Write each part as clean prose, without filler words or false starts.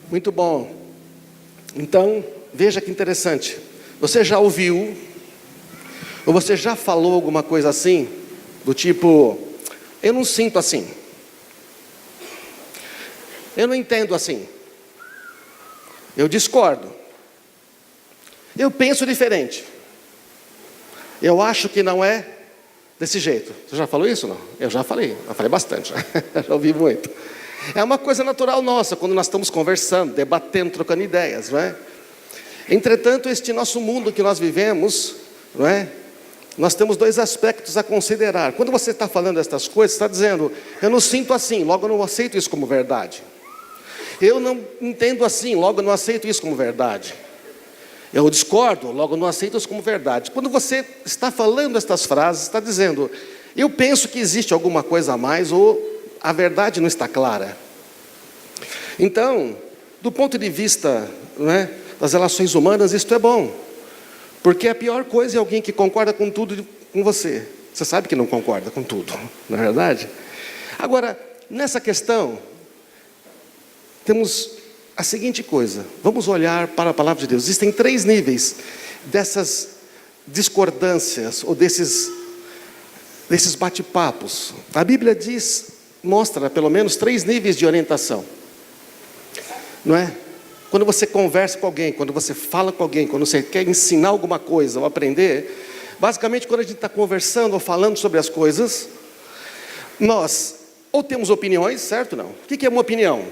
Muito bom. Então, veja que interessante. Você já ouviu, ou você já falou alguma coisa assim, do tipo, eu não sinto assim, eu não entendo assim, eu discordo, eu penso diferente, eu acho que não é desse jeito. Você já falou isso, não? Eu já falei bastante, já ouvi muito. É uma coisa natural nossa, quando nós estamos conversando, debatendo, trocando ideias, não é? Entretanto, este nosso mundo que nós vivemos, não é? Nós temos dois aspectos a considerar. Quando você está falando estas coisas, você está dizendo, eu não sinto assim, logo eu não aceito isso como verdade. Eu não entendo assim, logo eu não aceito isso como verdade. Eu discordo, logo eu não aceito isso como verdade. Quando você está falando estas frases, está dizendo, eu penso que existe alguma coisa a mais, ou a verdade não está clara. Então, do ponto de vista, não é, das relações humanas, isto é bom. Porque a pior coisa é alguém que concorda com tudo com você. Você sabe que não concorda com tudo, não é verdade? Agora, nessa questão, temos a seguinte coisa. Vamos olhar para a palavra de Deus. Existem 3 níveis dessas discordâncias, ou desses bate-papos. A Bíblia mostra pelo menos 3 níveis de orientação. Não é? Quando você conversa com alguém, quando você fala com alguém, quando você quer ensinar alguma coisa ou aprender, basicamente quando a gente está conversando ou falando sobre as coisas, nós ou temos opiniões, certo ou não? O que é uma opinião?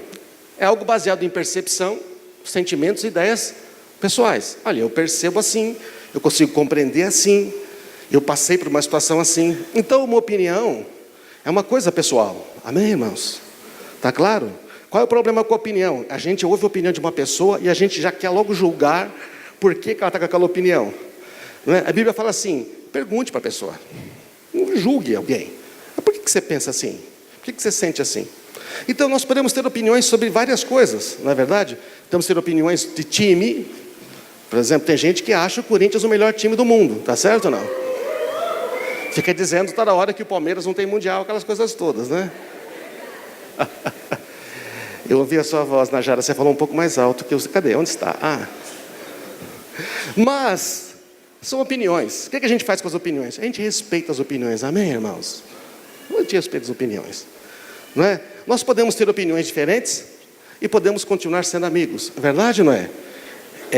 É algo baseado em percepção, sentimentos e ideias pessoais. Olha, eu percebo assim, eu consigo compreender assim, eu passei por uma situação assim. Então uma opinião é uma coisa pessoal. Amém, irmãos? Está claro? Qual é o problema com a opinião? A gente ouve a opinião de uma pessoa e a gente já quer logo julgar por que ela está com aquela opinião. Não é? A Bíblia fala assim, pergunte para a pessoa. Não julgue alguém. Mas por que você pensa assim? Por que você sente assim? Então nós podemos ter opiniões sobre várias coisas, não é verdade? Podemos ter opiniões de time. Por exemplo, tem gente que acha o Corinthians o melhor time do mundo. Está certo ou não? Fica dizendo toda hora que o Palmeiras não tem mundial, aquelas coisas todas, né? Eu ouvi a sua voz, Najara, você falou um pouco mais alto que eu... Cadê? Onde está? Ah. Mas, são opiniões. O que a gente faz com as opiniões? A gente respeita as opiniões, amém, irmãos? A gente respeita as opiniões, não é? Nós podemos ter opiniões diferentes e podemos continuar sendo amigos, é verdade ou não é?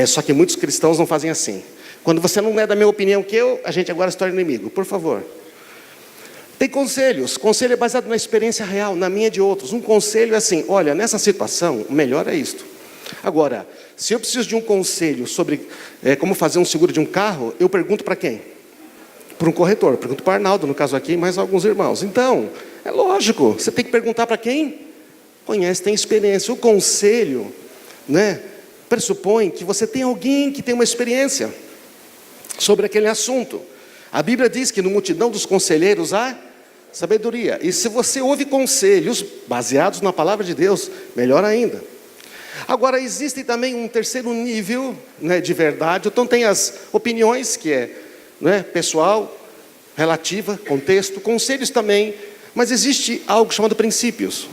Só que muitos cristãos não fazem assim. Quando você não é da mesma opinião que eu, a gente agora se torna inimigo, por favor. Tem conselhos, conselho é baseado na experiência real, na minha e de outros. Um conselho é assim, olha, nessa situação, o melhor é isto. Agora, se eu preciso de um conselho sobre como fazer um seguro de um carro, eu pergunto para quem? Para um corretor, pergunto para o Arnaldo, no caso aqui, mais alguns irmãos. Então, é lógico, você tem que perguntar para quem conhece, tem experiência. O conselho, né, pressupõe que você tem alguém que tem uma experiência sobre aquele assunto. A Bíblia diz que no multidão dos conselheiros há sabedoria. E se você ouve conselhos baseados na palavra de Deus, melhor ainda. Agora, existe também um terceiro nível, né, de verdade. Então tem as opiniões, que é, né, pessoal, relativa, contexto, conselhos também. Mas existe algo chamado princípios.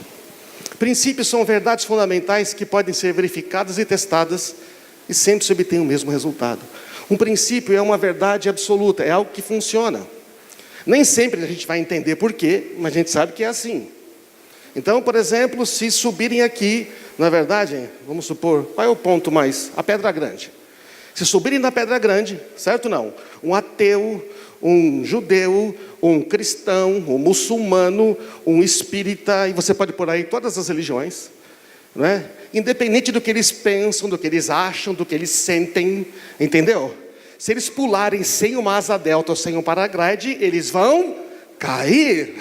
Princípios são verdades fundamentais que podem ser verificadas e testadas e sempre se obtém o mesmo resultado. Um princípio é uma verdade absoluta, é algo que funciona. Nem sempre a gente vai entender por quê, mas a gente sabe que é assim. Então, por exemplo, se subirem aqui, na verdade, vamos supor, qual é o ponto mais? A Pedra Grande. Se subirem na Pedra Grande, certo ou não? Um ateu, um judeu, um cristão, um muçulmano, um espírita, e você pode pôr aí todas as religiões, não é? Independente do que eles pensam, do que eles acham, do que eles sentem, entendeu? Se eles pularem sem uma asa delta ou sem um paraglide, eles vão cair.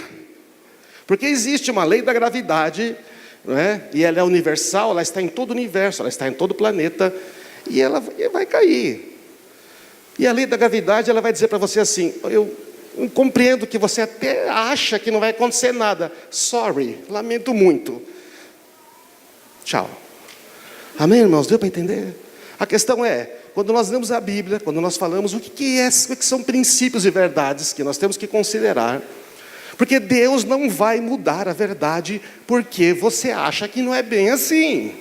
Porque existe uma lei da gravidade, não é? E ela é universal, ela está em todo o universo, ela está em todo o planeta, e ela vai cair. E a lei da gravidade, ela vai dizer para você assim, eu compreendo que você até acha que não vai acontecer nada. Sorry, lamento muito. Tchau. Amém, irmãos? Deu para entender? A questão é, quando nós lemos a Bíblia, quando nós falamos o que são princípios e verdades que nós temos que considerar, porque Deus não vai mudar a verdade porque você acha que não é bem assim.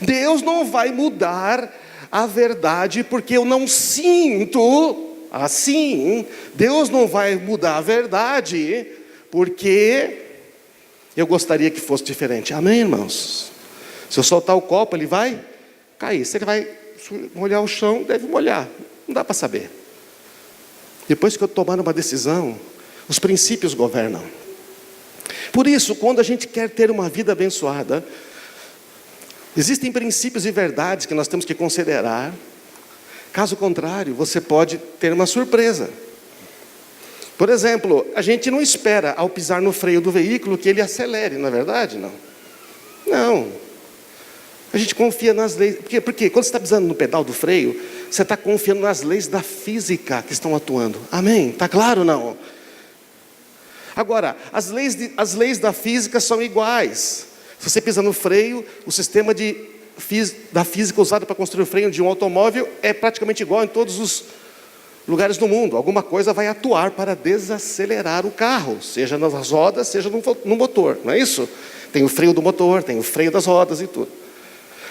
Deus não vai mudar a verdade porque eu não sinto assim. Deus não vai mudar a verdade porque eu gostaria que fosse diferente. Amém, irmãos? Se eu soltar o copo, ele vai cair. Se ele vai molhar o chão, deve molhar. Não dá para saber. Depois que eu tomar uma decisão, os princípios governam. Por isso, quando a gente quer ter uma vida abençoada, existem princípios e verdades que nós temos que considerar. Caso contrário, você pode ter uma surpresa. Por exemplo, a gente não espera ao pisar no freio do veículo que ele acelere, não é verdade? Não. A gente confia nas leis. Porque quando você está pisando no pedal do freio, você está confiando nas leis da física que estão atuando. Amém? Está claro ou não? Agora, as leis da física são iguais. Se você pisa no freio, o sistema da física usado para construir o freio de um automóvel é praticamente igual em todos os lugares do mundo. Alguma coisa vai atuar para desacelerar o carro, seja nas rodas, seja no motor, não é isso? Tem o freio do motor, tem o freio das rodas e tudo.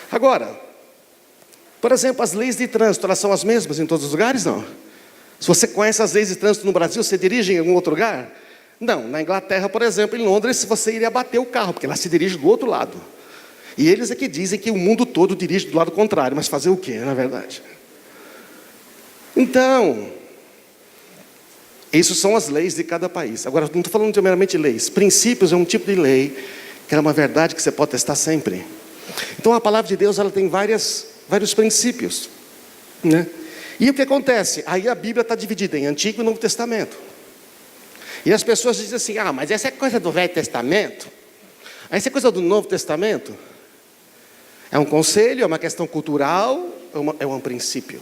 Agora, por exemplo, as leis de trânsito, elas são as mesmas em todos os lugares? Não. Se você conhece as leis de trânsito no Brasil, você dirige em algum outro lugar? Não. Na Inglaterra, por exemplo, em Londres, você iria bater o carro, porque lá se dirige do outro lado. E eles é que dizem que o mundo todo dirige do lado contrário, mas fazer o quê, na verdade? Então, isso são as leis de cada país. Agora, não estou falando de meramente leis. Princípios é um tipo de lei, que é uma verdade que você pode testar sempre. Então, a palavra de Deus, ela tem vários princípios, né? E o que acontece? Aí a Bíblia está dividida em Antigo e Novo Testamento. E as pessoas dizem assim, mas essa é coisa do Velho Testamento? Essa é coisa do Novo Testamento? É um conselho, é uma questão cultural, é um princípio.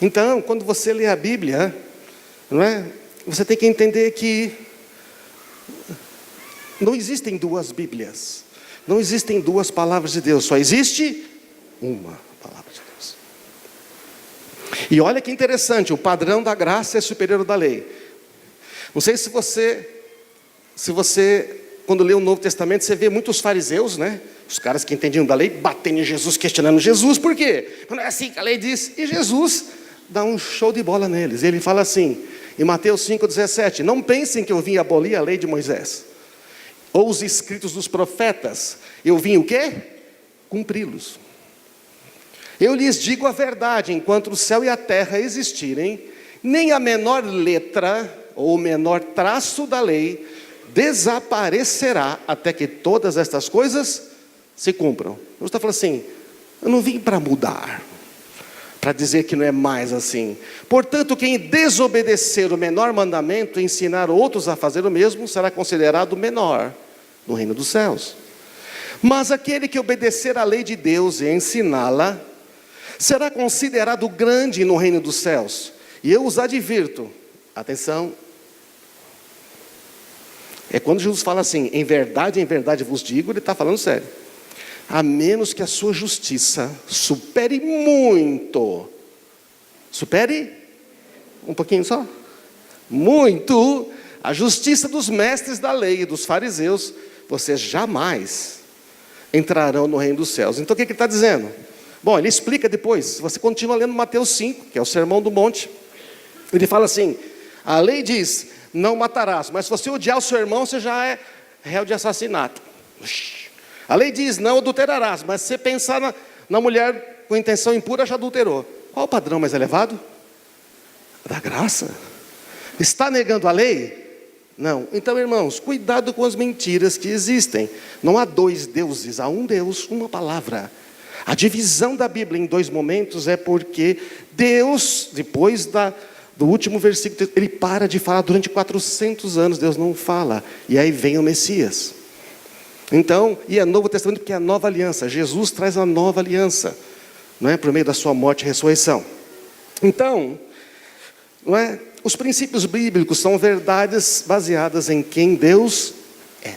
Então, quando você lê a Bíblia, não é? Você tem que entender que não existem duas Bíblias. Não existem duas palavras de Deus. Só existe uma palavra de Deus. E olha que interessante, o padrão da graça é superior ao da lei. Não sei se você, quando lê o Novo Testamento, você vê muitos fariseus, né? Os caras que entendiam da lei, batendo em Jesus, questionando Jesus. Por quê? Não é assim que a lei diz. E Jesus dá um show de bola neles. Ele fala assim, em Mateus 5,17, não pensem que eu vim abolir a lei de Moisés, ou os escritos dos profetas. Eu vim o quê? Cumpri-los. Eu lhes digo a verdade, enquanto o céu e a terra existirem, nem a menor letra ou o menor traço da lei desaparecerá até que todas estas coisas se cumpram. Você está falando assim, eu não vim para mudar, para dizer que não é mais assim. Portanto, quem desobedecer o menor mandamento e ensinar outros a fazer o mesmo, será considerado menor no reino dos céus. Mas aquele que obedecer à lei de Deus e ensiná-la, será considerado grande no reino dos céus. E eu os advirto, atenção, é quando Jesus fala assim, em verdade vos digo, ele está falando sério. A menos que a sua justiça supere muito, supere um pouquinho só, muito, a justiça dos mestres da lei e dos fariseus, vocês jamais entrarão no reino dos céus. Então o que ele está dizendo? Bom, ele explica depois, você continua lendo Mateus 5, que é o Sermão do Monte, ele fala assim, a lei diz, não matarás, mas se você odiar o seu irmão, você já é réu de assassinato. A lei diz, não adulterarás, mas se você pensar na mulher com intenção impura, já adulterou. Qual o padrão mais elevado? Da graça. Está negando a lei? Não. Então, irmãos, cuidado com as mentiras que existem. Não há dois deuses, há um Deus, uma palavra. A divisão da Bíblia em dois momentos é porque Deus, depois do último versículo, ele para de falar durante 400 anos, Deus não fala. E aí vem o Messias. Então, e é Novo Testamento porque é a nova aliança. Jesus traz a nova aliança, não é? Por meio da sua morte e ressurreição. Então, não é? Os princípios bíblicos são verdades baseadas em quem Deus é.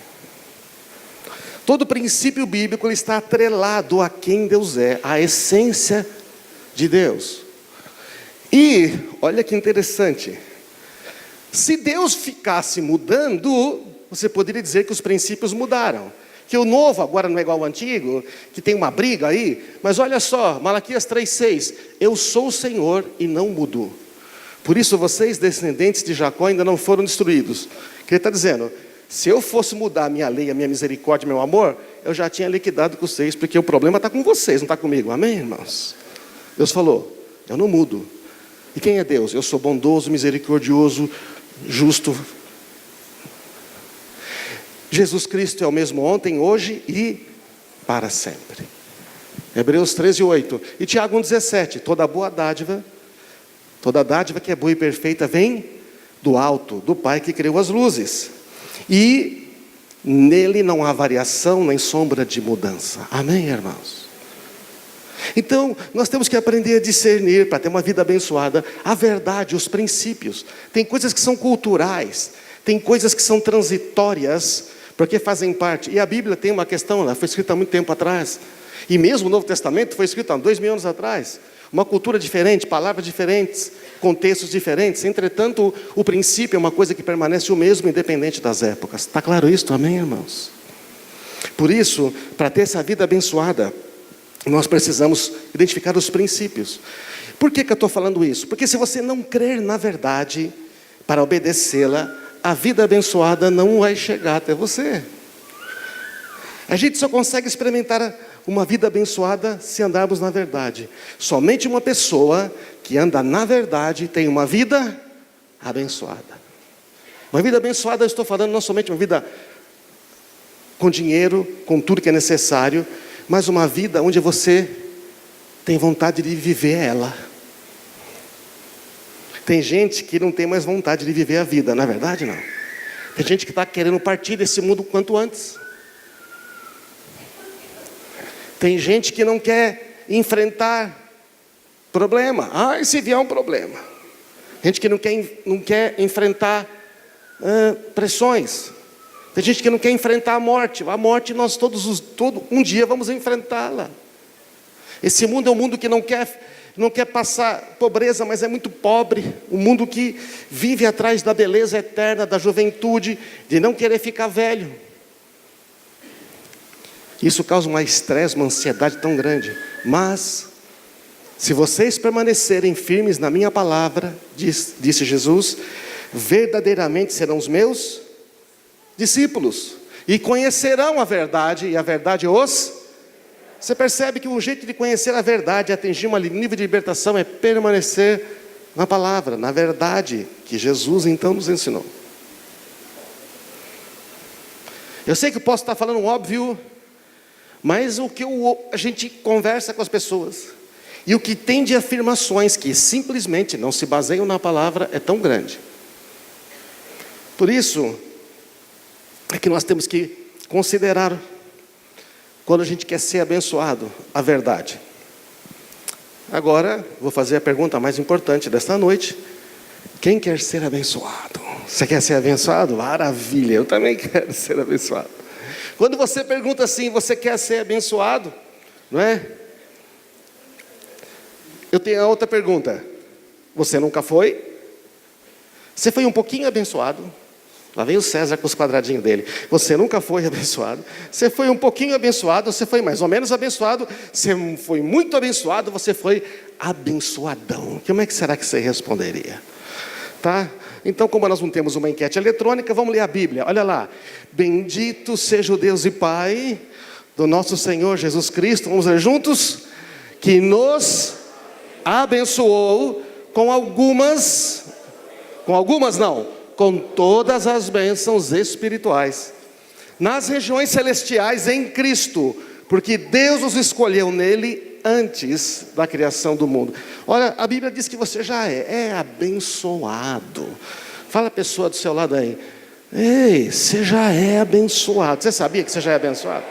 Todo princípio bíblico ele está atrelado a quem Deus é, à essência de Deus. E, olha que interessante, se Deus ficasse mudando, você poderia dizer que os princípios mudaram. Que o novo agora não é igual ao antigo, que tem uma briga aí. Mas olha só, Malaquias 3,6. Eu sou o Senhor e não mudo. Por isso vocês, descendentes de Jacó, ainda não foram destruídos. Que ele está dizendo, se eu fosse mudar a minha lei, a minha misericórdia, meu amor, eu já tinha liquidado com vocês, porque o problema está com vocês, não está comigo. Amém, irmãos? Deus falou, eu não mudo. E quem é Deus? Eu sou bondoso, misericordioso, justo. Jesus Cristo é o mesmo ontem, hoje e para sempre. Hebreus 13:8. E Tiago 1,17. Toda dádiva que é boa e perfeita vem do alto, do Pai que criou as luzes. E nele não há variação nem sombra de mudança. Amém, irmãos? Então, nós temos que aprender a discernir, para ter uma vida abençoada, a verdade, os princípios. Tem coisas que são culturais, tem coisas que são transitórias, porque fazem parte. E a Bíblia tem uma questão, ela foi escrita há muito tempo atrás. E mesmo o Novo Testamento foi escrito há 2000 anos atrás. Uma cultura diferente, palavras diferentes, contextos diferentes. Entretanto, o princípio é uma coisa que permanece o mesmo, independente das épocas. Está claro isso? Amém, irmãos? Por isso, para ter essa vida abençoada, nós precisamos identificar os princípios. Por que eu estou falando isso? Porque se você não crer na verdade, para obedecê-la, a vida abençoada não vai chegar até você. A gente só consegue experimentar uma vida abençoada se andarmos na verdade. Somente uma pessoa que anda na verdade tem uma vida abençoada. Uma vida abençoada, eu estou falando não somente uma vida com dinheiro, com tudo que é necessário, mas uma vida onde você tem vontade de viver ela. Tem gente que não tem mais vontade de viver a vida, não é verdade? Não. Tem gente que está querendo partir desse mundo o quanto antes. Tem gente que não quer enfrentar problema. E se vier um problema? Gente que não quer enfrentar pressões. Tem gente que não quer enfrentar a morte. A morte nós um dia vamos enfrentá-la. Esse mundo é um mundo que não quer passar pobreza, mas é muito pobre. Um mundo que vive atrás da beleza eterna, da juventude, de não querer ficar velho. Isso causa um estresse, uma ansiedade tão grande. Mas, se vocês permanecerem firmes na minha palavra, disse Jesus, verdadeiramente serão os meus discípulos. E conhecerão a verdade, e a verdade os... Você percebe que o jeito de conhecer a verdade, atingir um nível de libertação, é permanecer na palavra, na verdade, que Jesus então nos ensinou. Eu sei que eu posso estar falando um óbvio, mas o que a gente conversa com as pessoas, e o que tem de afirmações que simplesmente não se baseiam na palavra, é tão grande. Por isso, é que nós temos que considerar, quando a gente quer ser abençoado, a verdade. Agora, vou fazer a pergunta mais importante desta noite. Quem quer ser abençoado? Você quer ser abençoado? Maravilha, eu também quero ser abençoado. Quando você pergunta assim, você quer ser abençoado? Não é? Eu tenho a outra pergunta. Você nunca foi? Você foi um pouquinho abençoado? Lá vem o César com os quadradinhos dele. Você nunca foi abençoado. Você foi um pouquinho abençoado, você foi mais ou menos abençoado, você foi muito abençoado, você foi abençoadão. Como é que será que você responderia? Tá? Então, como nós não temos uma enquete eletrônica, vamos ler a Bíblia. Olha lá. Bendito seja o Deus e Pai do nosso Senhor Jesus Cristo. Vamos ler juntos? Que nos abençoou com todas as bênçãos espirituais nas regiões celestiais em Cristo, porque Deus os escolheu nele antes da criação do mundo. Olha, a Bíblia diz que você já é abençoado. Fala a pessoa do seu lado aí, ei, você já é abençoado. Você sabia que você já é abençoado?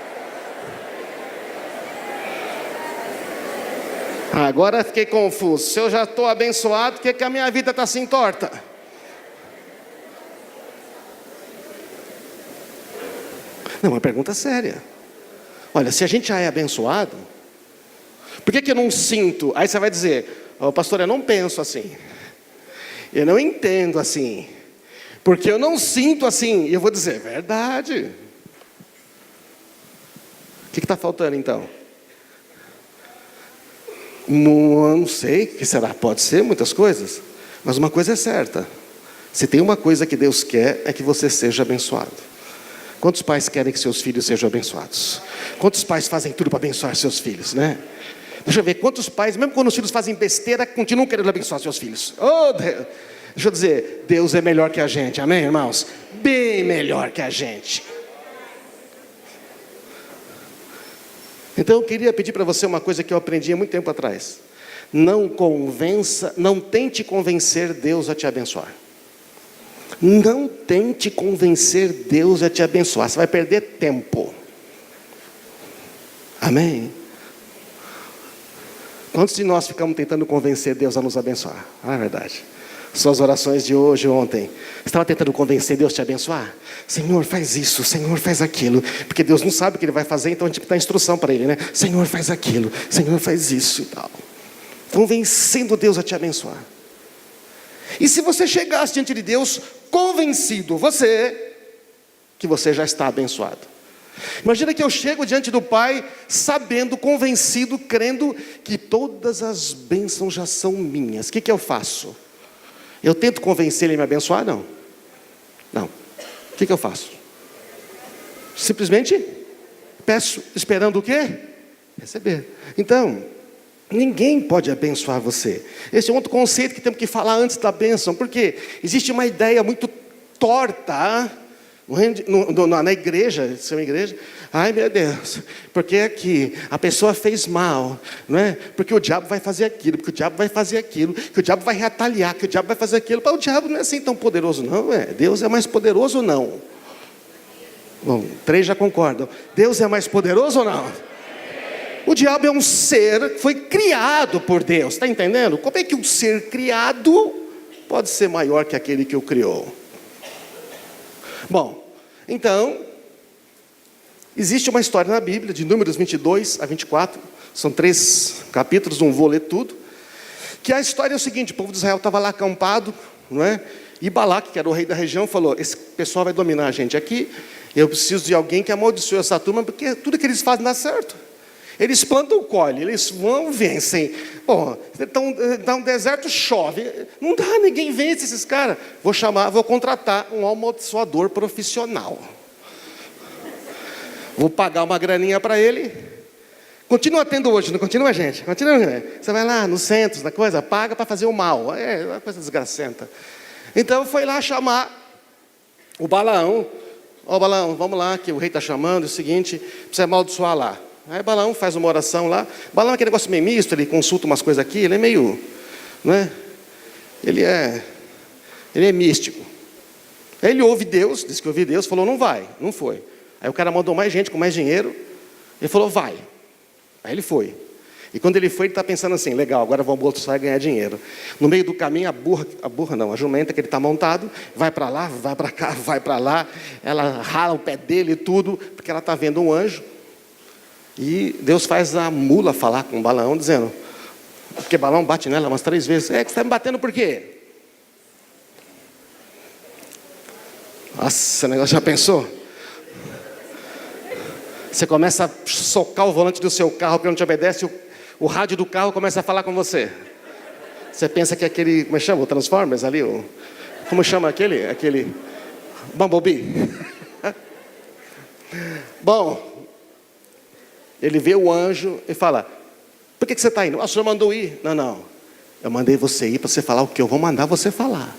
Agora fiquei confuso. Se eu já estou abençoado, por que a minha vida está assim torta? Não, uma pergunta séria. Olha, se a gente já é abençoado, por que eu não sinto? Aí você vai dizer, pastor, eu não penso assim, eu não entendo assim, porque eu não sinto assim. E eu vou dizer, verdade. que está faltando então? Não sei, o que será? Pode ser muitas coisas, mas uma coisa é certa: se tem uma coisa que Deus quer, é que você seja abençoado. Quantos pais querem que seus filhos sejam abençoados? Quantos pais fazem tudo para abençoar seus filhos, né? Deixa eu ver, quantos pais, mesmo quando os filhos fazem besteira, continuam querendo abençoar seus filhos? Oh, Deus. Deixa eu dizer, Deus é melhor que a gente, amém, irmãos? Bem melhor que a gente. Então eu queria pedir para você uma coisa que eu aprendi há muito tempo atrás: não tente convencer Deus a te abençoar. Não tente convencer Deus a te abençoar, você vai perder tempo. Amém? Quantos de nós ficamos tentando convencer Deus a nos abençoar? Ah, é verdade. Suas orações de hoje, ontem, você estava tentando convencer Deus a te abençoar? Senhor, faz isso, Senhor, faz aquilo. Porque Deus não sabe o que Ele vai fazer, então a gente dá instrução para Ele, né? Senhor, faz aquilo, Senhor, faz isso e tal. Convencendo Deus a te abençoar. E se você chegasse diante de Deus convencido, que você já está abençoado. Imagina que eu chego diante do Pai sabendo, convencido, crendo que todas as bênçãos já são minhas. O que eu faço? Eu tento convencer Ele a me abençoar? Não. O que eu faço? Simplesmente peço, esperando o quê? Receber. Então, ninguém pode abençoar você. Esse é outro conceito que temos que falar antes da bênção, porque existe uma ideia muito torta na igreja, isso é uma igreja. Ai meu Deus, porque aqui a pessoa fez mal, não é? Porque o diabo vai fazer aquilo, porque o diabo vai fazer aquilo, que o diabo vai retaliar, que o diabo vai fazer aquilo. Mas o diabo não é assim tão poderoso, não é? Deus é mais poderoso ou não? Bom, 3 já concordam. Deus é mais poderoso ou não? O diabo é um ser que foi criado por Deus, está entendendo? Como é que um ser criado pode ser maior que aquele que o criou? Bom, então, existe uma história na Bíblia, de Números 22 a 24, são 3 capítulos, não vou ler tudo, que a história é o seguinte: o povo de Israel estava lá acampado, não é? E Balaque, que era o rei da região, falou: esse pessoal vai dominar a gente aqui, eu preciso de alguém que amaldiçoe essa turma, porque tudo que eles fazem dá certo. Eles plantam, colhem, eles vão, vencem. Bom, então, dá um deserto, chove. Não dá, ninguém vence esses caras. Vou contratar um amaldiçoador profissional. Vou pagar uma graninha para ele. Continua tendo hoje, não continua, gente? Continua. Você vai lá no centro, na coisa, paga para fazer o mal. É uma coisa desgracenta. Então foi lá chamar o Balaão. Ó, Balaão, vamos lá, que o rei está chamando, é o seguinte, precisa amaldiçoar lá. Aí Balaão faz uma oração lá. Balaão é aquele negócio meio misto, ele consulta umas coisas aqui, ele é meio, não é? Ele é místico. Aí ele ouve Deus, disse que ouve Deus, falou: não vai, não foi. Aí o cara mandou mais gente com mais dinheiro, ele falou: vai. Aí ele foi. E quando ele foi, ele está pensando assim: legal, agora vou amaldiçoar e ganhar dinheiro. No meio do caminho, a jumenta que ele está montado, vai para lá, vai para cá, vai para lá. Ela rala o pé dele e tudo, porque ela está vendo um anjo. E Deus faz a mula falar com Balaão, dizendo, porque Balaão bate nela umas 3 vezes: que você está me batendo por quê? Nossa, esse negócio, já pensou? Você começa a socar o volante do seu carro, porque não te obedece, o rádio do carro começa a falar com você. Você pensa que é aquele, como chama? O Transformers ali? Como chama aquele? Bumblebee. Bom, ele vê o anjo e fala: por que você está indo? O senhor mandou ir. Não, eu mandei você ir para você falar o que eu vou mandar você falar.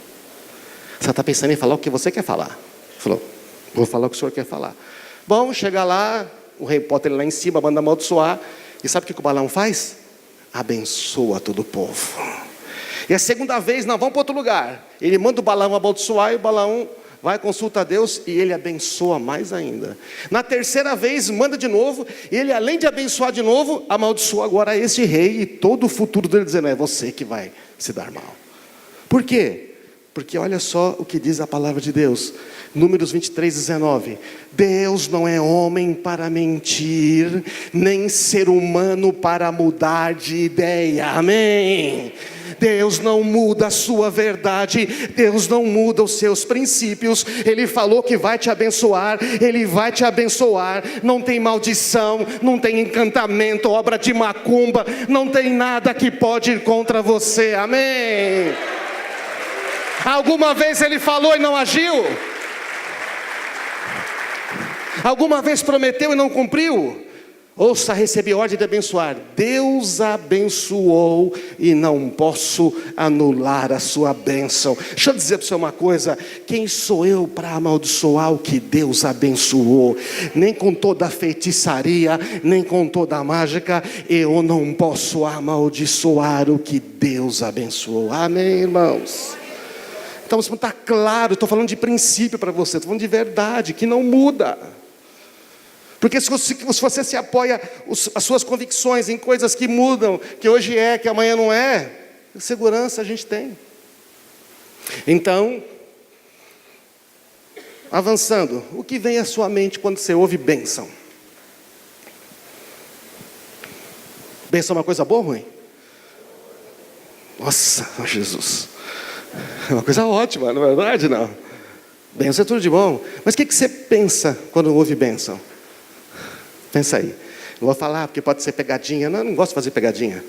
Você está pensando em falar o que você quer falar? Ele falou: vou falar o que o senhor quer falar. Bom, chega lá, o rei bota ele lá em cima, manda amaldiçoar. E sabe o que o Balaão faz? Abençoa todo o povo. E a segunda vez, não, vamos para outro lugar. Ele manda o Balaão amaldiçoar e o Balaão vai, consulta a Deus e ele abençoa mais ainda. Na terceira vez, manda de novo, e ele, além de abençoar de novo, amaldiçoa agora esse rei e todo o futuro dele, dizendo: é você que vai se dar mal. Por quê? Porque olha só o que diz a palavra de Deus, Números 23, 19. Deus não é homem para mentir, nem ser humano para mudar de ideia. Amém. Deus não muda a sua verdade, Deus não muda os seus princípios. Ele falou que vai te abençoar, Ele vai te abençoar. Não tem maldição, não tem encantamento, obra de macumba, não tem nada que pode ir contra você, amém? Alguma vez Ele falou e não agiu? Alguma vez prometeu e não cumpriu? Ouça, recebi ordem de abençoar. Deus abençoou e não posso anular a sua bênção. Deixa eu dizer para você uma coisa: quem sou eu para amaldiçoar o que Deus abençoou? Nem com toda a feitiçaria, nem com toda a mágica, eu não posso amaldiçoar o que Deus abençoou. Amém, irmãos? Então, isso está claro. Estou falando de princípio para você, estou falando de verdade, que não muda. Porque se você se apoia as suas convicções em coisas que mudam, que hoje é, que amanhã não é, segurança a gente tem. Então, avançando, o que vem à sua mente quando você ouve bênção? Bênção é uma coisa boa ou ruim? Nossa, Jesus, é uma coisa ótima, não é verdade? Não. Bênção é tudo de bom. Mas o que você pensa quando ouve bênção? Pensa aí. Não vou falar porque pode ser pegadinha. Não, eu não gosto de fazer pegadinha.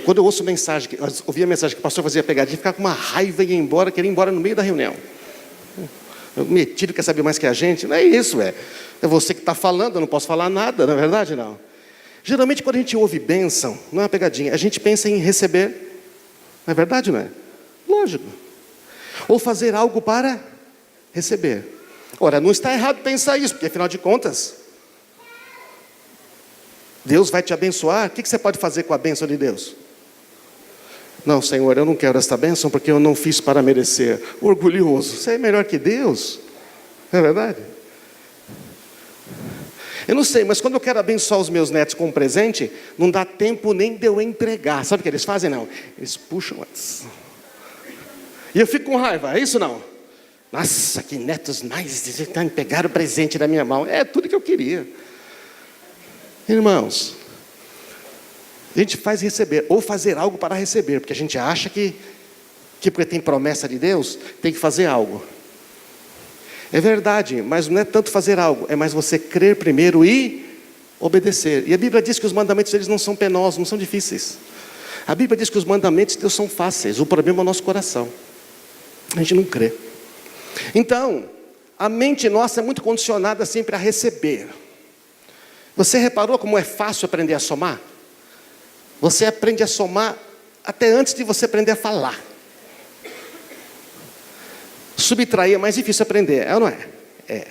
Quando eu ouço mensagem, eu ouvia a mensagem que o pastor fazia pegadinha, ficava com uma raiva e ia embora, queria ir embora no meio da reunião. O metido quer saber mais que a gente. Não é isso, é você que está falando, eu não posso falar nada, não é verdade? Não. Geralmente quando a gente ouve bênção, não é uma pegadinha, a gente pensa em receber. Não é verdade, não é? Lógico. Ou fazer algo para receber. Ora, não está errado pensar isso, porque afinal de contas, Deus vai te abençoar. O que você pode fazer com a bênção de Deus? Não, Senhor, eu não quero esta bênção porque eu não fiz para merecer. Orgulhoso, você é melhor que Deus, não é verdade? Eu não sei, mas quando eu quero abençoar os meus netos com um presente, não dá tempo nem de eu entregar. Sabe o que eles fazem? Não, eles puxam antes. E eu fico com raiva, é isso não? Nossa, que netos mais, pegaram o presente da minha mão. É tudo que eu queria. Irmãos, a gente faz receber, ou fazer algo para receber, porque a gente acha que porque tem promessa de Deus, tem que fazer algo. É verdade, mas não é tanto fazer algo, é mais você crer primeiro e obedecer. E a Bíblia diz que os mandamentos deles não são penosos, não são difíceis. A Bíblia diz que os mandamentos de Deus são fáceis, o problema é o nosso coração. A gente não crê. Então, a mente nossa é muito condicionada sempre a receber. Você reparou como é fácil aprender a somar? Você aprende a somar até antes de você aprender a falar. Subtrair é mais difícil aprender, é ou não é? É.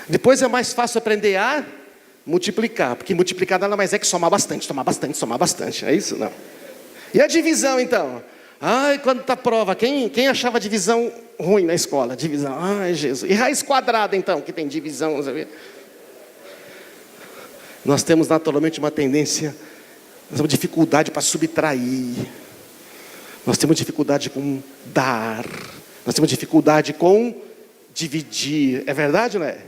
Depois é mais fácil aprender a multiplicar, porque multiplicar nada mais é que somar bastante, somar bastante, somar bastante. É isso? Não. E a divisão então? Ai, quando está a prova, quem achava divisão ruim na escola? Divisão, ai Jesus. E raiz quadrada então, que tem divisão, sabe? Nós temos naturalmente uma tendência, nós temos dificuldade para subtrair, nós temos dificuldade com dar, nós temos dificuldade com dividir. É verdade ou não é?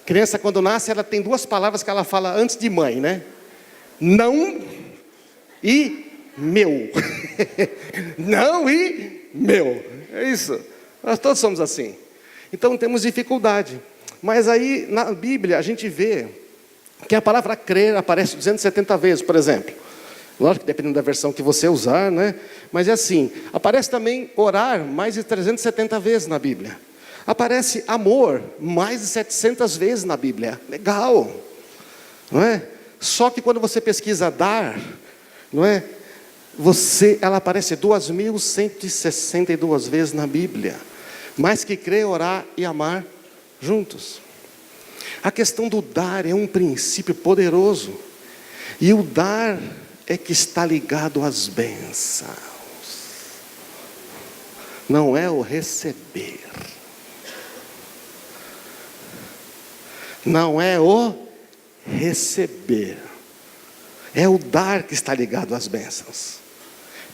Criança quando nasce, ela tem duas palavras que ela fala antes de mãe, né? Não e meu. Não e meu. É isso. Nós todos somos assim. Então temos dificuldade. Mas aí na Bíblia a gente vê que a palavra crer aparece 270 vezes, por exemplo. Lógico que dependendo da versão que você usar, né? Mas é assim, aparece também orar mais de 370 vezes na Bíblia. Aparece amor mais de 700 vezes na Bíblia. Legal, não é? Só que quando você pesquisa dar, não é? Ela aparece 2.162 vezes na Bíblia. Mais que crer, orar e amar juntos. A questão do dar é um princípio poderoso. E o dar é que está ligado às bênçãos. Não é o receber. Não é o receber. É o dar que está ligado às bênçãos.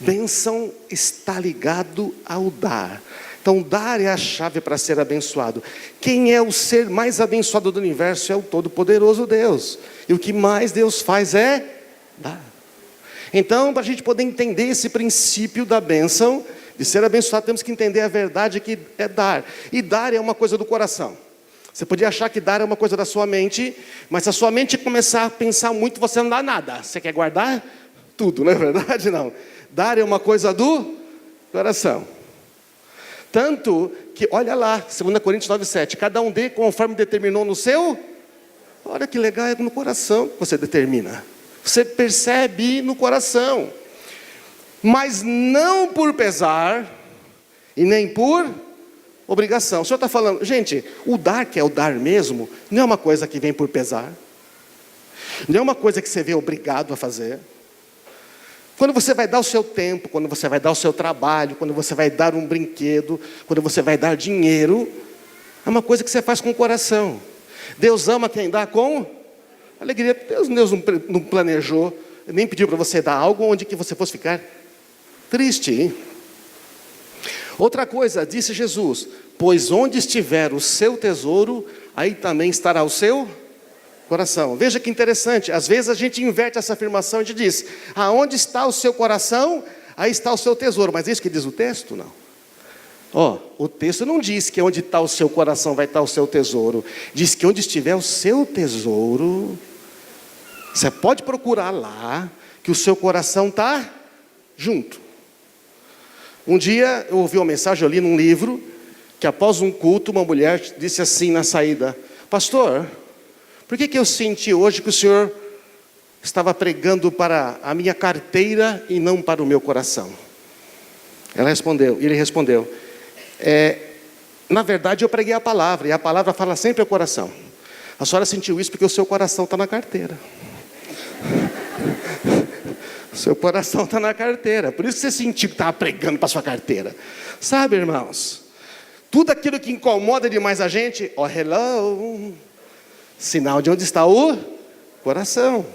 Bênção está ligado ao dar. Então, dar é a chave para ser abençoado. Quem é o ser mais abençoado do universo? É o Todo-Poderoso Deus. E o que mais Deus faz é dar. Então, para a gente poder entender esse princípio da bênção, de ser abençoado, temos que entender a verdade que é dar. E dar é uma coisa do coração. Você podia achar que dar é uma coisa da sua mente, mas se a sua mente começar a pensar muito, você não dá nada. Você quer guardar tudo, não é verdade? Não. Dar é uma coisa do coração. Tanto que, olha lá, 2 Coríntios 9:7, cada um dê conforme determinou no seu. Olha que legal, é no coração que você determina. Você percebe no coração. Mas não por pesar e nem por obrigação. O Senhor está falando, gente, o dar que é o dar mesmo, não é uma coisa que vem por pesar. Não é uma coisa que você vê obrigado a fazer. Quando você vai dar o seu tempo, quando você vai dar o seu trabalho, quando você vai dar um brinquedo, quando você vai dar dinheiro, é uma coisa que você faz com o coração. Deus ama quem dá com alegria. Deus não planejou, nem pediu para você dar algo onde que você fosse ficar triste, hein? Outra coisa, disse Jesus, pois onde estiver o seu tesouro, aí também estará o seu coração. Veja que interessante, às vezes a gente inverte essa afirmação e a gente diz, aonde está o seu coração, aí está o seu tesouro. Mas é isso que diz o texto? Não. O texto não diz que onde está o seu coração vai estar o seu tesouro. Diz que onde estiver o seu tesouro, você pode procurar lá, que o seu coração está junto. Um dia eu ouvi uma mensagem, eu li num livro, que após um culto, uma mulher disse assim na saída, pastor, por que eu senti hoje que o senhor estava pregando para a minha carteira e não para o meu coração? Ele respondeu, na verdade eu preguei a palavra, e a palavra fala sempre ao coração. A senhora sentiu isso porque o seu coração está na carteira. O seu coração está na carteira, por isso que você sentiu que estava pregando para a sua carteira. Sabe, irmãos, tudo aquilo que incomoda demais a gente, hello, sinal de onde está o coração.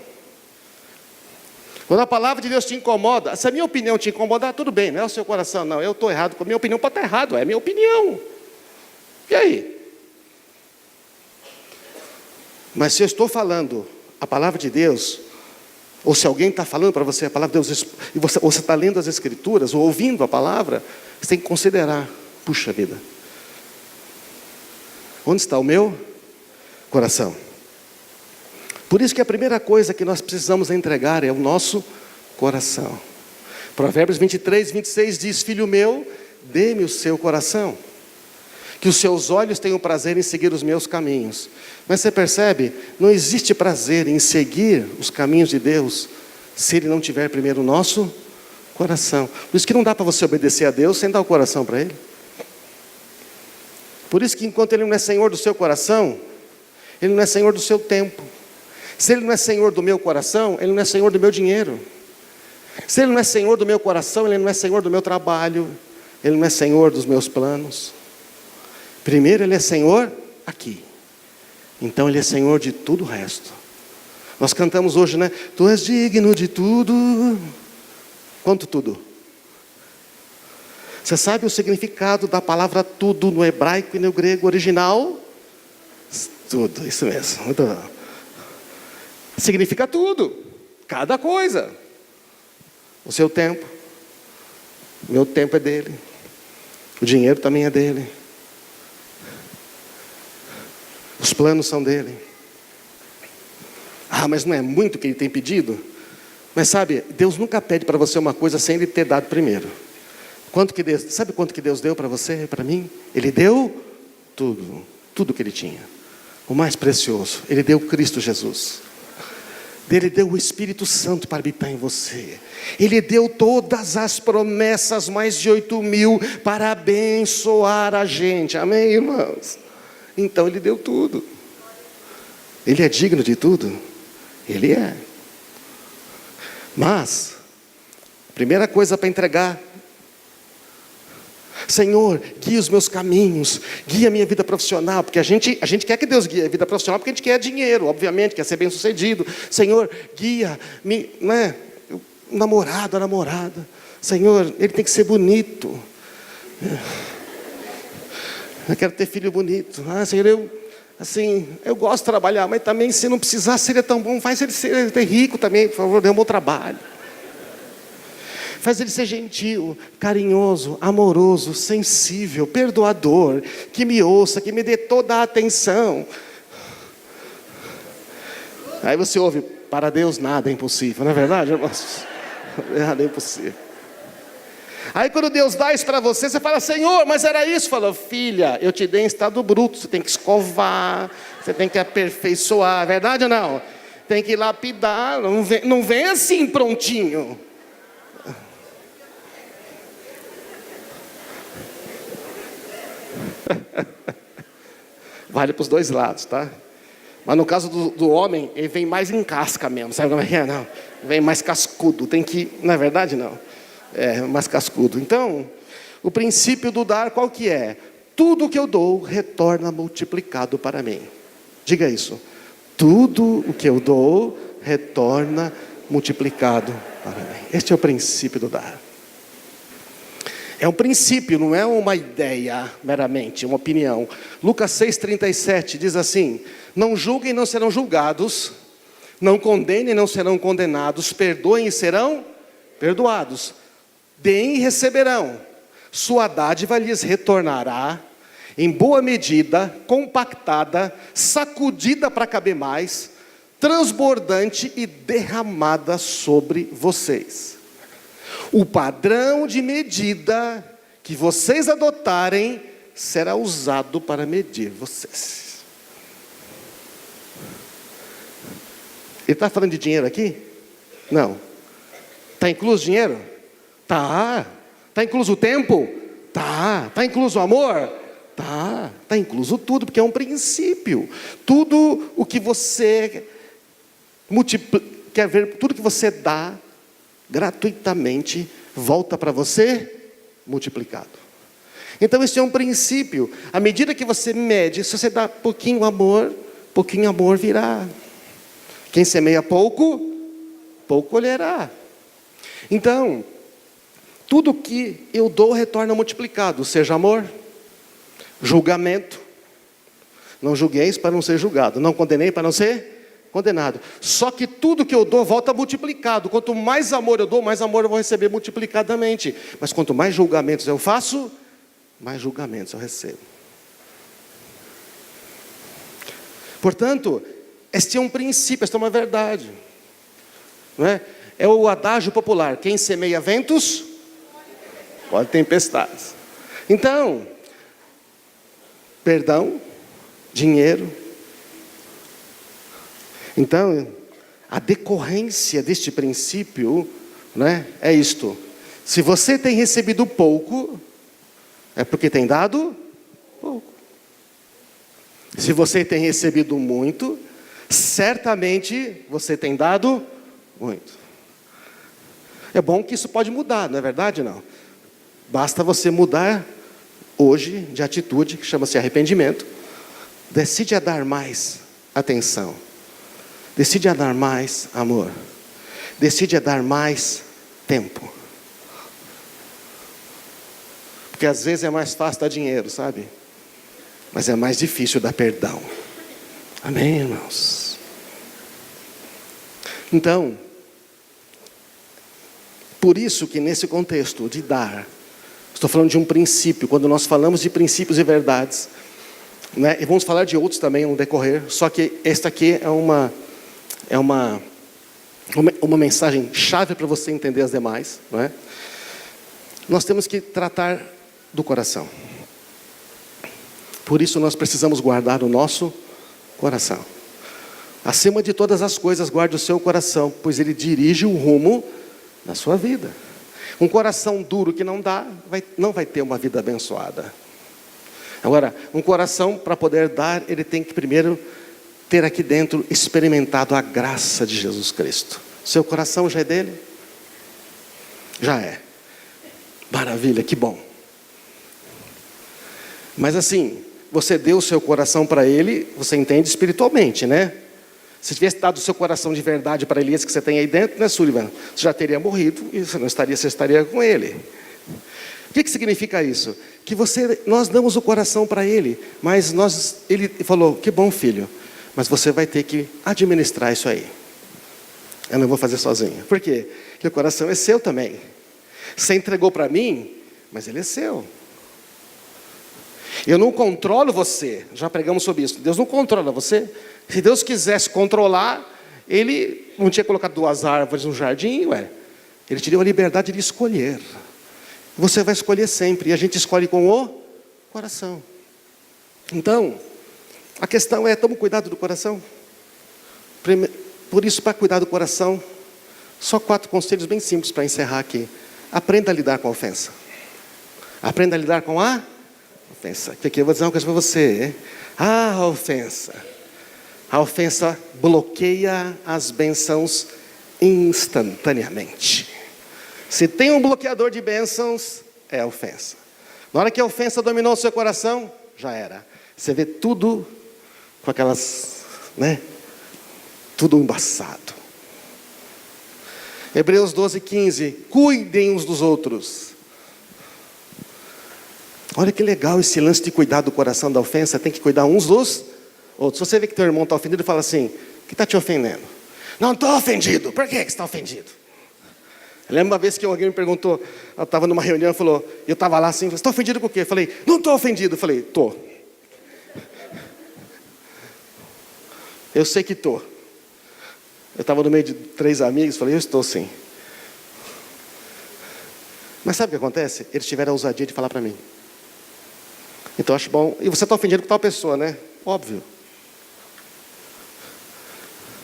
Quando a palavra de Deus te incomoda, se a minha opinião te incomodar, tudo bem, não é o seu coração, não, eu estou errado, a minha opinião pode estar errado, é a minha opinião. E aí? Mas se eu estou falando a palavra de Deus, ou se alguém está falando para você a palavra de Deus, e você está lendo as Escrituras, ou ouvindo a palavra, você tem que considerar, puxa vida, onde está o meu coração? Por isso que a primeira coisa que nós precisamos entregar é o nosso coração. Provérbios 23:26 diz, filho meu, dê-me o seu coração, que os seus olhos tenham prazer em seguir os meus caminhos. Mas você percebe, não existe prazer em seguir os caminhos de Deus, se Ele não tiver primeiro o nosso coração. Por isso que não dá para você obedecer a Deus sem dar o coração para Ele. Por isso que enquanto Ele não é Senhor do seu coração, Ele não é Senhor do seu tempo. Se Ele não é Senhor do meu coração, Ele não é Senhor do meu dinheiro. Se Ele não é Senhor do meu coração, Ele não é Senhor do meu trabalho, Ele não é Senhor dos meus planos. Primeiro Ele é Senhor aqui, então Ele é Senhor de tudo o resto. Nós cantamos hoje, né? Tu és digno de tudo. Quanto tudo? Você sabe o significado da palavra tudo no hebraico e no grego original? Tudo, isso mesmo, muito bom. Significa tudo, cada coisa. O seu tempo, o meu tempo é dele, o dinheiro também é dele, os planos são dele. Mas não é muito o que Ele tem pedido? Mas sabe, Deus nunca pede para você uma coisa sem Ele ter dado primeiro. Sabe quanto que Deus deu para você e para mim? Ele deu tudo que Ele tinha. O mais precioso, Ele deu Cristo Jesus. Ele deu o Espírito Santo para habitar em você. Ele deu todas as promessas, mais de 8.000, para abençoar a gente. Amém, irmãos? Então Ele deu tudo. Ele é digno de tudo? Ele é. Mas, primeira coisa para entregar, Senhor, guia os meus caminhos, guia a minha vida profissional, porque a gente quer que Deus guie a vida profissional, porque a gente quer dinheiro, obviamente, quer ser bem sucedido. Senhor, guia-me, o namorado, a namorada. Senhor, ele tem que ser bonito. Eu quero ter filho bonito. Senhor, eu gosto de trabalhar, mas também se não precisar, seria tão bom, faz ele ser rico também, por favor, dê um bom trabalho. Faz ele ser gentil, carinhoso, amoroso, sensível, perdoador, que me ouça, que me dê toda a atenção. Aí você ouve, para Deus nada é impossível, não é verdade, irmãos? Nada é impossível. Aí quando Deus dá isso para você, você fala, Senhor, mas era isso. Fala, filha, eu te dei em estado bruto, você tem que escovar, você tem que aperfeiçoar, é verdade ou não? Tem que lapidar, não vem assim prontinho. Vale para os dois lados, tá? Mas no caso do homem, ele vem mais em casca mesmo, sabe como é que é? Não, vem mais cascudo, tem que, não é verdade não? É, mais cascudo. Então, o princípio do dar qual que é? Tudo que eu dou retorna multiplicado para mim. Diga isso. Tudo o que eu dou retorna multiplicado para mim. Este é o princípio do dar. É um princípio, não é uma ideia meramente, uma opinião. Lucas 6,37 diz assim: não julguem, não serão julgados. Não condenem, não serão condenados. Perdoem e serão perdoados. Deem e receberão. Sua dádiva lhes retornará em boa medida, compactada, sacudida para caber mais, transbordante e derramada sobre vocês. O padrão de medida que vocês adotarem será usado para medir vocês. Ele está falando de dinheiro aqui? Não. Está incluso dinheiro? Tá. Está incluso o tempo? Tá. Está incluso o amor? Tá. Está incluso tudo, porque é um princípio. Tudo o que você quer ver, tudo que você dá gratuitamente volta para você multiplicado. Então esse é um princípio. À medida que você mede, se você dá pouquinho amor virá. Quem semeia pouco, pouco colherá. Então, tudo que eu dou retorna multiplicado, seja amor, julgamento. Não julgueis para não ser julgado, não condenei para não ser condenado. Só que tudo que eu dou volta multiplicado. Quanto mais amor eu dou, mais amor eu vou receber multiplicadamente. Mas quanto mais julgamentos eu faço, mais julgamentos eu recebo. Portanto, este é um princípio, esta é uma verdade. Não é? É o adágio popular: quem semeia ventos, colhe tempestades. Então, perdão, dinheiro. Então, a decorrência deste princípio, né, é isto: se você tem recebido pouco, é porque tem dado pouco. Se você tem recebido muito, certamente você tem dado muito. É bom que isso pode mudar, não é verdade? Não. Basta você mudar hoje de atitude, que chama-se arrependimento. Decide a dar mais atenção. Decide a dar mais amor. Decide a dar mais tempo. Porque às vezes é mais fácil dar dinheiro, sabe? Mas é mais difícil dar perdão. Amém, irmãos? Então, por isso que nesse contexto de dar, estou falando de um princípio, quando nós falamos de princípios e verdades, né, e vamos falar de outros também no decorrer, só que esta aqui é uma mensagem chave para você entender as demais, não é? Nós temos que tratar do coração. Por isso nós precisamos guardar o nosso coração. Acima de todas as coisas, guarde o seu coração, pois ele dirige o rumo da sua vida. Um coração duro que não dá, não vai ter uma vida abençoada. Agora, um coração, para poder dar, ele tem que primeiro ter aqui dentro experimentado a graça de Jesus Cristo. Seu coração já é dele? Já é. Maravilha, que bom. Mas assim, você deu o seu coração para ele, você entende espiritualmente, né? Se tivesse dado o seu coração de verdade para Elias que você tem aí dentro, né, Sullivan? Você já teria morrido e você estaria com ele. O que significa isso? Que nós damos o coração para ele, mas ele falou: que bom, filho, mas você vai ter que administrar isso aí. Eu não vou fazer sozinho. Por quê? Porque o coração é seu também. Você entregou para mim, mas ele é seu. Eu não controlo você. Já pregamos sobre isso. Deus não controla você. Se Deus quisesse controlar, Ele não tinha colocado 2 árvores no jardim, ué. Ele te deu a liberdade de escolher. Você vai escolher sempre. E a gente escolhe com o coração. Então, a questão é, toma cuidado do coração. Por isso, para cuidar do coração, só 4 conselhos bem simples para encerrar aqui. Aprenda a lidar com a ofensa. Aprenda a lidar com a ofensa. Aqui eu vou dizer uma coisa para você. Hein? A ofensa. A ofensa bloqueia as bênçãos instantaneamente. Se tem um bloqueador de bênçãos, é a ofensa. Na hora que a ofensa dominou o seu coração, já era. Você vê tudo com aquelas, tudo embaçado. Hebreus 12:15. Cuidem uns dos outros. Olha que legal esse lance de cuidar do coração da ofensa. Tem que cuidar uns dos outros. Se você vê que teu irmão está ofendido, fala assim: o que está te ofendendo? Não estou ofendido. Por que você está ofendido? Eu lembro uma vez que alguém me perguntou, eu estava numa reunião e falou, eu estava lá assim, você está ofendido com o quê? Eu falei, não estou ofendido. Eu falei, estou. Eu sei que estou. Eu estava no meio de 3 amigos, falei, eu estou sim. Mas sabe o que acontece? Eles tiveram a ousadia de falar para mim. Então eu acho bom. E você está ofendido com tal pessoa, né? Óbvio.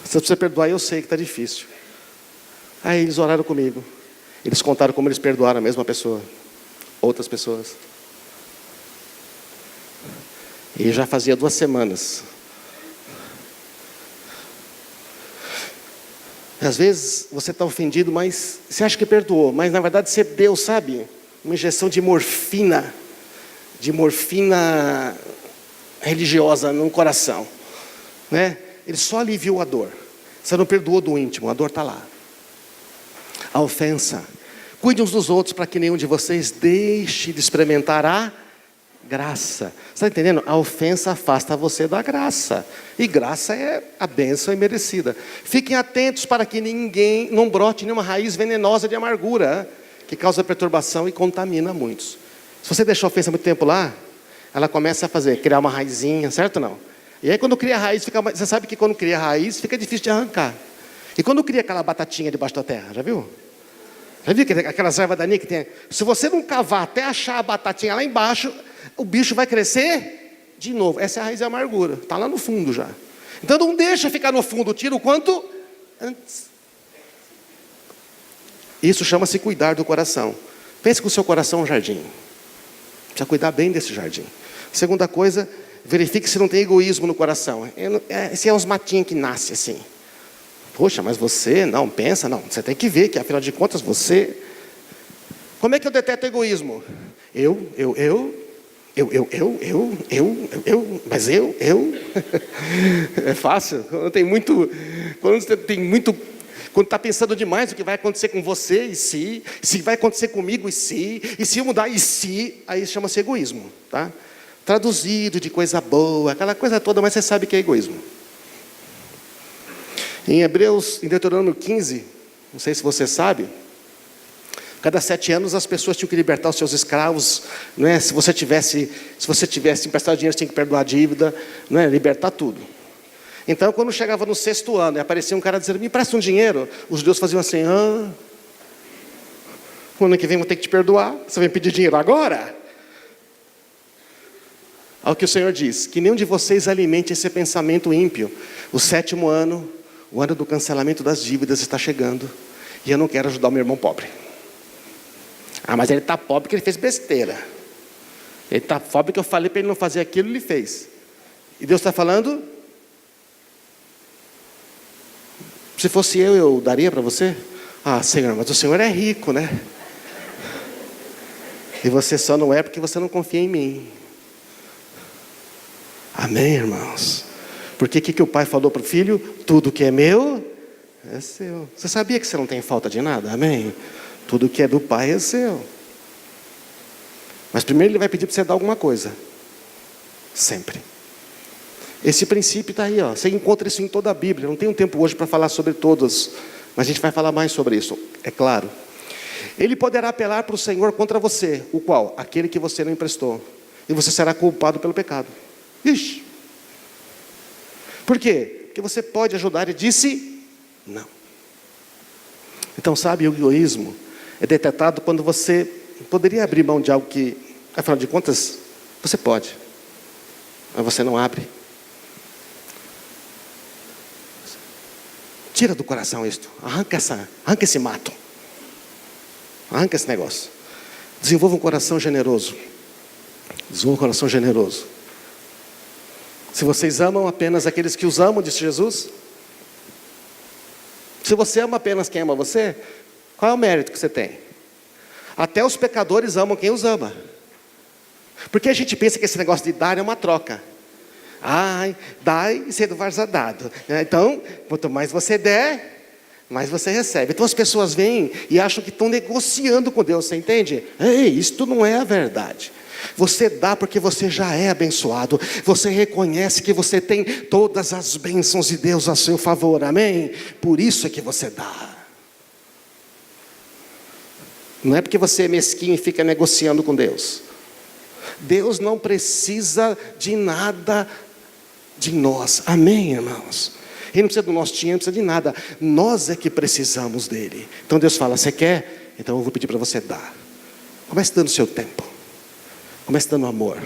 Se você perdoar, eu sei que está difícil. Aí eles oraram comigo. Eles contaram como eles perdoaram a mesma pessoa. Outras pessoas. E já fazia 2 semanas. Às vezes você está ofendido, mas você acha que perdoou. Mas na verdade você deu, sabe? Uma injeção de morfina. De morfina religiosa no coração. Ele só aliviou a dor. Você não perdoou do íntimo, a dor está lá. A ofensa. Cuide uns dos outros para que nenhum de vocês deixe de experimentar a graça. Você está entendendo? A ofensa afasta você da graça. E graça é a bênção imerecida. Fiquem atentos para que ninguém não brote nenhuma raiz venenosa de amargura, que causa perturbação e contamina muitos. Se você deixar a ofensa muito tempo lá, ela começa a criar uma raizinha, certo ou não? E aí quando cria raiz, você sabe que quando cria raiz, fica difícil de arrancar. E quando cria aquela batatinha debaixo da terra, já viu? Já viu aquelas ervas daninhas que tem? Se você não cavar até achar a batatinha lá embaixo, o bicho vai crescer de novo. Essa é a raiz da amargura. Está lá no fundo já. Então não deixa ficar no fundo, tira o quanto antes. Isso chama-se cuidar do coração. Pense que o seu coração é um jardim. Precisa cuidar bem desse jardim. Segunda coisa, verifique se não tem egoísmo no coração. Se é uns matinhos que nascem assim. Poxa, mas você, não, pensa, não. Você tem que ver que, afinal de contas, você... Como é que eu deteto egoísmo? Mas eu. É fácil. Quando está pensando demais o que vai acontecer com você, e se vai acontecer comigo, e se eu mudar, aí chama-se egoísmo, tá? Traduzido de coisa boa, aquela coisa toda, mas você sabe que é egoísmo. Em Deuteronômio 15, não sei se você sabe, cada 7 anos as pessoas tinham que libertar os seus escravos, não é? Se você tivesse emprestado dinheiro, você tinha que perdoar a dívida, não é? Libertar tudo. Então, quando chegava no 6º ano, e aparecia um cara dizendo, me empresta um dinheiro, os judeus faziam assim, no ano que vem vou ter que te perdoar, você vem pedir dinheiro agora? Ao que o Senhor diz, que nenhum de vocês alimente esse pensamento ímpio. O 7º ano, o ano do cancelamento das dívidas está chegando, e eu não quero ajudar o meu irmão pobre. Mas ele está pobre porque ele fez besteira. Ele está pobre porque eu falei para ele não fazer aquilo, ele fez. E Deus está falando... Se fosse eu daria para você? Senhor, mas o Senhor é rico, né? E você só não é porque você não confia em mim. Amém, irmãos? Porque o que o pai falou para o filho? Tudo que é meu, é seu. Você sabia que você não tem falta de nada? Amém? Tudo que é do pai é seu. Mas primeiro ele vai pedir para você dar alguma coisa. Sempre. Esse princípio está aí, ó. Você encontra isso em toda a Bíblia. Não tenho tempo hoje para falar sobre todos, mas a gente vai falar mais sobre isso, é claro. Ele poderá apelar para o Senhor contra você. O qual? Aquele que você não emprestou. E você será culpado pelo pecado. Ixi. Por quê? Porque você pode ajudar. Ele disse não. Então, sabe, o egoísmo é detectado quando você poderia abrir mão de algo que, afinal de contas, você pode, mas você não abre. Tira do coração isto. Arranca esse mato. Arranca esse negócio. Desenvolva um coração generoso. Desenvolva um coração generoso. Se vocês amam apenas aqueles que os amam, disse Jesus. Se você ama apenas quem ama você, qual é o mérito que você tem? Até os pecadores amam quem os ama. Porque a gente pensa que esse negócio de dar é uma troca. Ai, dai e cedo vai ser dado. Então, quanto mais você der, mais você recebe. Então as pessoas vêm e acham que estão negociando com Deus, você entende? Ei, isto não é a verdade. Você dá porque você já é abençoado. Você reconhece que você tem todas as bênçãos de Deus a seu favor, amém? Por isso é que você dá. Não é porque você é mesquinho e fica negociando com Deus. Deus não precisa de nada de nós, amém, irmãos? Ele não precisa do nosso dinheiro, não precisa de nada. Nós é que precisamos dele. Então Deus fala, você quer? Então eu vou pedir para você dar. Comece dando o seu tempo. Comece dando amor.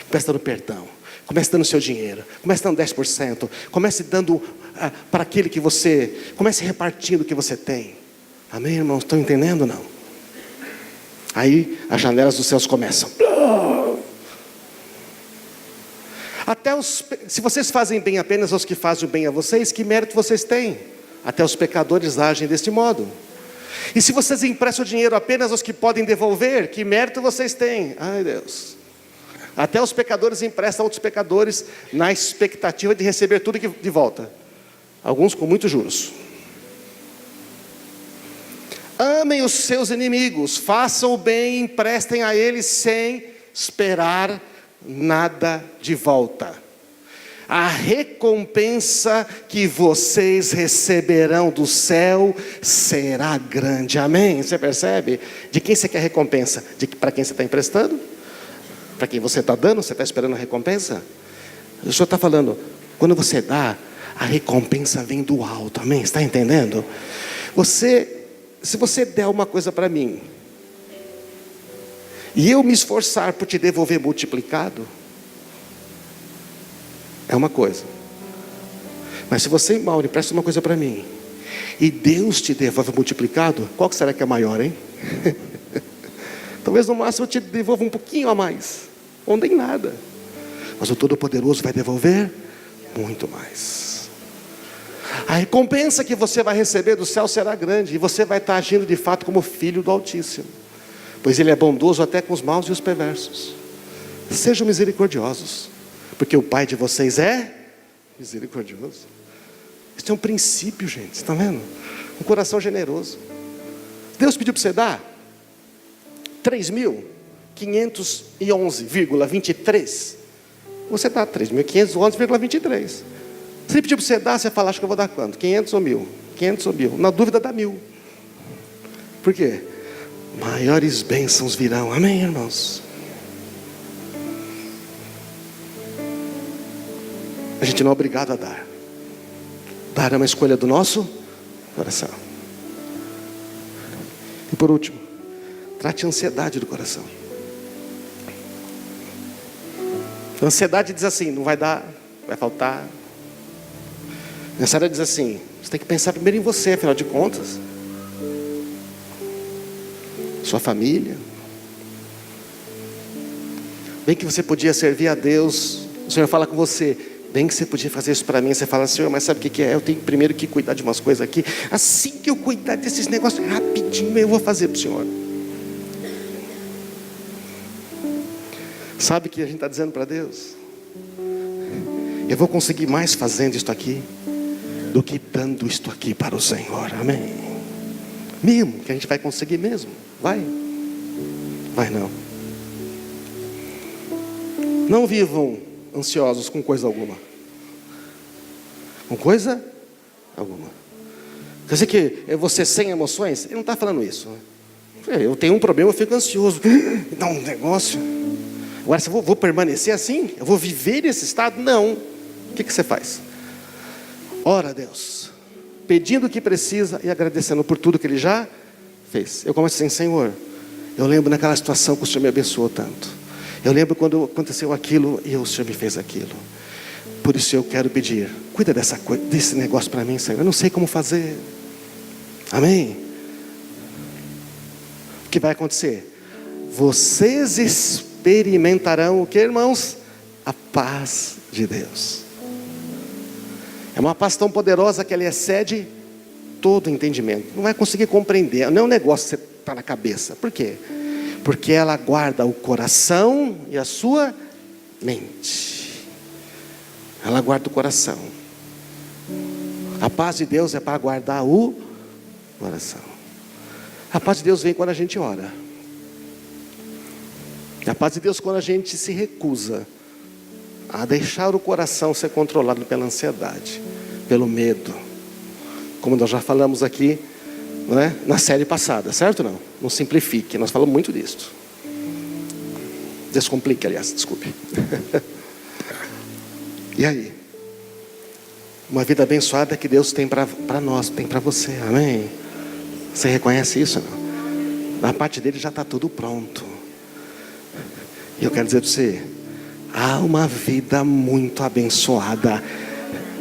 Comece dando perdão. Comece dando o seu dinheiro. Comece dando 10%. Comece dando para aquele que você... Comece repartindo o que você tem. Amém, irmãos? Estão entendendo ou não? Aí as janelas dos céus começam. Se vocês fazem bem apenas aos que fazem o bem a vocês, que mérito vocês têm? Até os pecadores agem deste modo. E se vocês emprestam dinheiro apenas aos que podem devolver, que mérito vocês têm? Ai, Deus. Até os pecadores emprestam a outros pecadores na expectativa de receber tudo de volta. Alguns com muitos juros. Amem os seus inimigos, façam o bem e emprestem a eles sem esperar nada de volta. A recompensa que vocês receberão do céu será grande, amém? Você percebe? De quem você quer recompensa? Para quem você está emprestando? Para quem você está dando? Você está esperando a recompensa? O Senhor está falando, quando você dá, a recompensa vem do alto, amém? Está entendendo? Se você der uma coisa para mim, e eu me esforçar por te devolver multiplicado, é uma coisa. Mas se você, Mauro, empresta uma coisa para mim, e Deus te devolve multiplicado, qual que será que é maior, hein? Talvez no máximo eu te devolva um pouquinho a mais, ou nem nada. Mas o Todo-Poderoso vai devolver muito mais. A recompensa que você vai receber do céu será grande, e você vai estar agindo de fato como filho do Altíssimo. Pois Ele é bondoso até com os maus e os perversos. Sejam misericordiosos, porque o Pai de vocês é misericordioso. Isso é um princípio, gente, está vendo? Um coração generoso. Deus pediu para você dar 3.511,23. Você dá 3.511,23. Se Ele pediu para você dar, você fala, acho que eu vou dar quanto? 500 ou 1.000? 500 ou 1.000? Na dúvida dá 1.000. Por quê? Maiores bênçãos virão, amém, irmãos? A gente não é obrigado a dar. Dar é uma escolha do nosso coração. E por último, trate a ansiedade do coração. A ansiedade diz assim, não vai dar, vai faltar. A ansiedade diz assim, você tem que pensar primeiro em você, afinal de contas. Sua família. Bem que você podia servir a Deus. O Senhor fala com você, bem que você podia fazer isso para mim. Você fala, Senhor, mas sabe o que é? Eu tenho primeiro que cuidar de umas coisas aqui. Assim que eu cuidar desses negócios, rapidinho eu vou fazer para o Senhor. Sabe o que a gente está dizendo para Deus? Eu vou conseguir mais fazendo isto aqui do que dando isto aqui para o Senhor, amém? Mesmo que a gente vai conseguir mesmo. Vai não. Não vivam ansiosos com coisa alguma. Com coisa alguma. Quer dizer que é você sem emoções? Ele não está falando isso, né? Eu tenho um problema, eu fico ansioso. Dá um negócio. Agora, se eu vou permanecer assim? Eu vou viver nesse estado? Não. O que você faz? Ora a Deus, pedindo o que precisa e agradecendo por tudo que Ele já fez. Eu começo assim: Senhor, eu lembro naquela situação que o Senhor me abençoou tanto. Eu lembro quando aconteceu aquilo e o Senhor me fez aquilo. Por isso eu quero pedir, cuida desse negócio para mim, Senhor. Eu não sei como fazer. Amém? O que vai acontecer? Vocês experimentarão o que, irmãos? A paz de Deus. É uma paz tão poderosa que ela excede todo entendimento. Não vai conseguir compreender. Não é um negócio que você está na cabeça. Por quê? Porque ela guarda o coração e a sua mente. Ela guarda o coração. A paz de Deus é para guardar o coração. A paz de Deus vem quando a gente ora. E a paz de Deus quando a gente se recusa a deixar o coração ser controlado pela ansiedade, pelo medo. Como nós já falamos aqui, não é? Na série passada, certo ou não? Não simplifique, nós falamos muito disso. Descomplique, aliás, desculpe. E aí? Uma vida abençoada que Deus tem para nós, tem para você, amém? Você reconhece isso, não? Da parte dele já está tudo pronto. E eu quero dizer para você, há uma vida muito abençoada,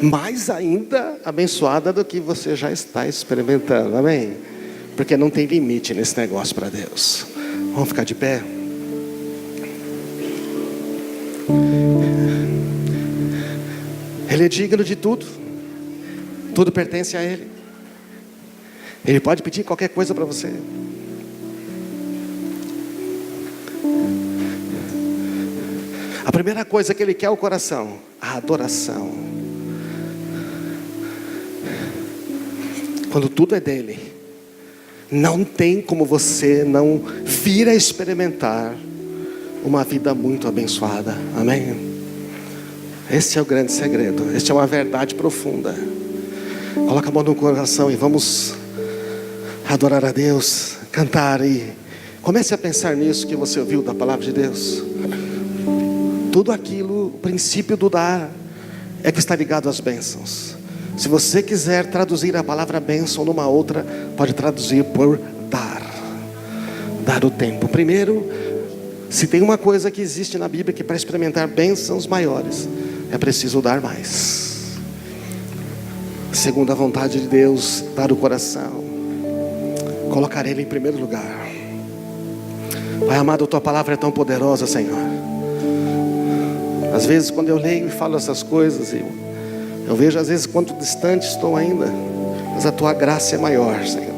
mais ainda abençoada do que você já está experimentando, amém? Porque não tem limite nesse negócio para Deus. Vamos ficar de pé? Ele é digno de tudo, tudo pertence a Ele. Ele pode pedir qualquer coisa para você. A primeira coisa que Ele quer é o coração, a adoração. Quando tudo é dele, não tem como você não vir a experimentar uma vida muito abençoada, amém? Esse é o grande segredo, essa é uma verdade profunda. Coloca a mão no coração e vamos adorar a Deus, cantar e comece a pensar nisso que você ouviu da palavra de Deus. Tudo aquilo, o princípio do dar é que está ligado às bênçãos. Se você quiser traduzir a palavra bênção numa outra, pode traduzir por dar. Dar o tempo. Primeiro, se tem uma coisa que existe na Bíblia que para experimentar bênçãos maiores, é preciso dar mais. Segundo a vontade de Deus, dar o coração. Colocar Ele em primeiro lugar. Pai amado, Tua palavra é tão poderosa, Senhor. Às vezes quando eu leio e falo essas coisas, eu vejo às vezes quanto distante estou ainda, mas a Tua graça é maior, Senhor.